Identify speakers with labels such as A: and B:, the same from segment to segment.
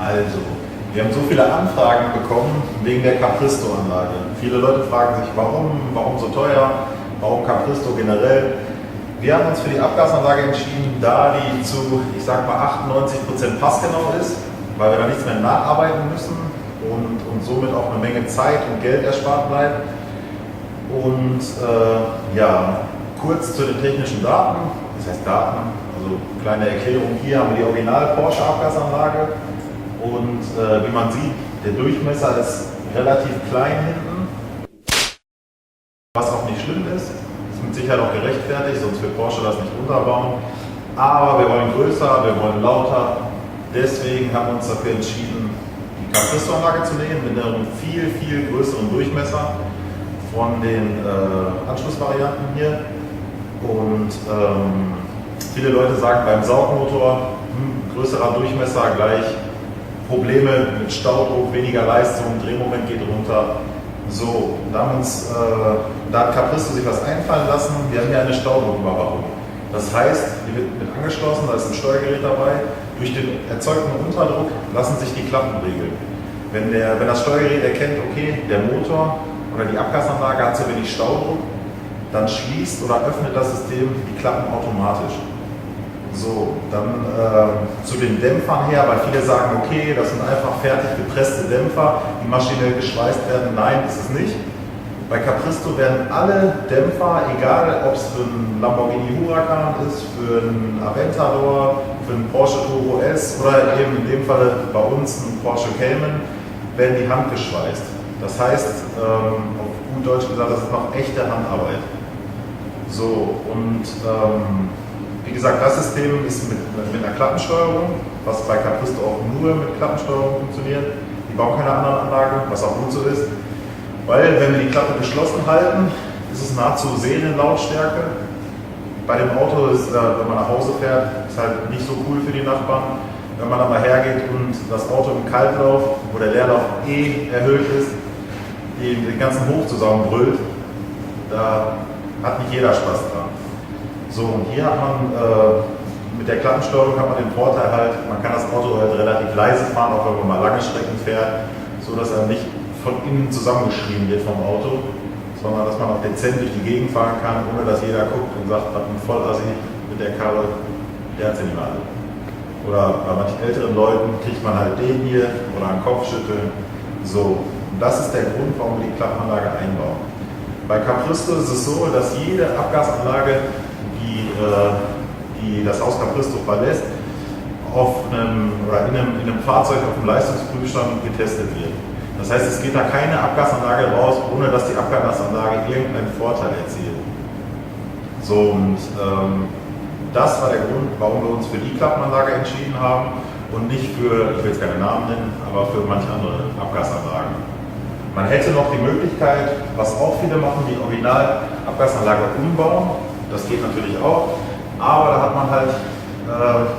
A: Also, wir haben so viele Anfragen bekommen wegen der Capristo-Anlage. Viele Leute fragen sich, warum so teuer, warum Capristo generell. Wir haben uns für die Abgasanlage entschieden, da die zu, ich sag mal, 98% passgenau ist, weil wir da nichts mehr nacharbeiten müssen und somit auch eine Menge Zeit und Geld erspart bleibt. Und ja, kurz zu den technischen Daten, das heißt Daten, also kleine Erklärung, hier haben wir die Original Porsche Abgasanlage und wie man sieht, der Durchmesser ist relativ klein hinten, was auch nicht schlimm ist mit Sicherheit auch gerechtfertigt, sonst wird Porsche das nicht runterbauen. Aber wir wollen größer, wir wollen lauter. Deswegen haben wir uns dafür entschieden, die Capristo-Anlage zu nehmen mit einem viel größeren Durchmesser von den Anschlussvarianten hier. Und viele Leute sagen beim Saugmotor, größerer Durchmesser gleich Probleme mit Staudruck, weniger Leistung, Drehmoment geht runter. So, da hat Capristo sich was einfallen lassen. Wir haben hier eine Staudrucküberwachung. Das heißt, die wird mit angeschlossen, da ist ein Steuergerät dabei. Durch den erzeugten Unterdruck lassen sich die Klappen regeln. Wenn das Steuergerät erkennt, okay, der Motor oder die Abgasanlage hat zu wenig Staudruck, dann schließt oder öffnet das System die Klappen automatisch. So, dann zu den Dämpfern her, weil viele sagen, okay, das sind einfach fertig gepresste Dämpfer, die maschinell geschweißt werden. Nein, ist es nicht. Bei Capristo werden alle Dämpfer, egal ob es für einen Lamborghini Huracan ist, für einen Aventador, für einen Porsche Turbo S oder eben in dem Fall bei uns ein Porsche Cayman, werden die handgeschweißt. Das heißt, auf gut Deutsch gesagt, das ist noch echte Handarbeit. So, und wie gesagt, das System ist mit einer Klappensteuerung, was bei Capristo auch nur mit Klappensteuerung funktioniert. Die bauen keine andere Anlage, was auch gut so ist. Weil, wenn wir die Klappe geschlossen halten, ist es nahezu Serienlautstärke. Bei dem Auto ist, wenn man nach Hause fährt, ist halt nicht so cool für die Nachbarn. Wenn man aber hergeht und das Auto im Kaltlauf, wo der Leerlauf erhöht ist, den ganzen Hof zusammenbrüllt, da hat nicht jeder Spaß dran. So, und hier hat man mit der Klappensteuerung hat man den Vorteil halt, man kann das Auto halt relativ leise fahren, auch wenn man mal lange Strecken fährt, so dass er nicht von innen zusammengeschrien wird vom Auto, sondern dass man auch dezent durch die Gegend fahren kann, ohne dass jeder guckt und sagt, hat ein Vollassi mit der Karre, der hat sie nicht mehr alle. Oder bei manchen älteren Leuten kriegt man halt den hier oder einen Kopfschütteln. So, und das ist der Grund, warum wir die Klappenanlage einbauen. Bei Capristo ist es so, dass jede Abgasanlage, die das Haus Capristo verlässt, in einem Fahrzeug auf dem Leistungsprüfstand getestet wird. Das heißt, es geht da keine Abgasanlage raus, ohne dass die Abgasanlage irgendeinen Vorteil erzielt. So, und das war der Grund, warum wir uns für die Klappenanlage entschieden haben und nicht für, ich will jetzt keine Namen nennen, aber für manche andere Abgasanlagen. Man hätte noch die Möglichkeit, was auch viele machen, die Original-Abgasanlage umbauen. Das geht natürlich auch, aber da hat man halt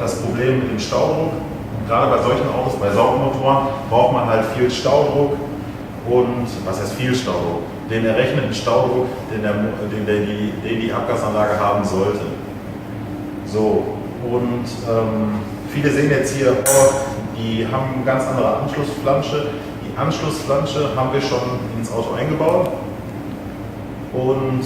A: das Problem mit dem Staudruck. Und gerade bei solchen Autos, bei Saugmotoren, braucht man halt viel Staudruck und, was heißt viel Staudruck? Den errechneten Staudruck, den die Abgasanlage haben sollte. So, und viele sehen jetzt hier, die haben eine ganz andere Anschlussflansche. Die Anschlussflansche haben wir schon ins Auto eingebaut und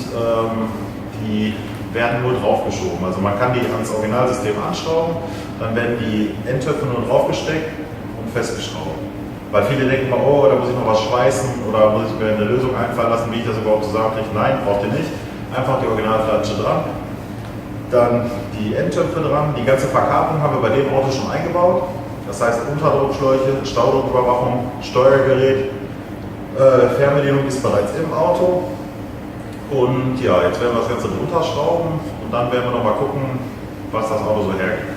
A: die werden nur draufgeschoben. Also man kann die ans Originalsystem anschrauben, dann werden die Endtöpfe nur draufgesteckt und festgeschraubt. Weil viele denken mal, oh, da muss ich noch was schweißen oder muss ich mir eine Lösung einfallen lassen, wie ich das überhaupt zusammenkriege. Nein, braucht ihr nicht. Einfach die Originalflansche dran. Dann die Endtöpfe dran. Die ganze Verkabelung haben wir bei dem Auto schon eingebaut. Das heißt Unterdruckschläuche, Staudrucküberwachung, Steuergerät, Fernbedienung ist bereits im Auto. Und ja, jetzt werden wir das Ganze drunter schrauben und dann werden wir noch mal gucken, was das Auto so hergibt.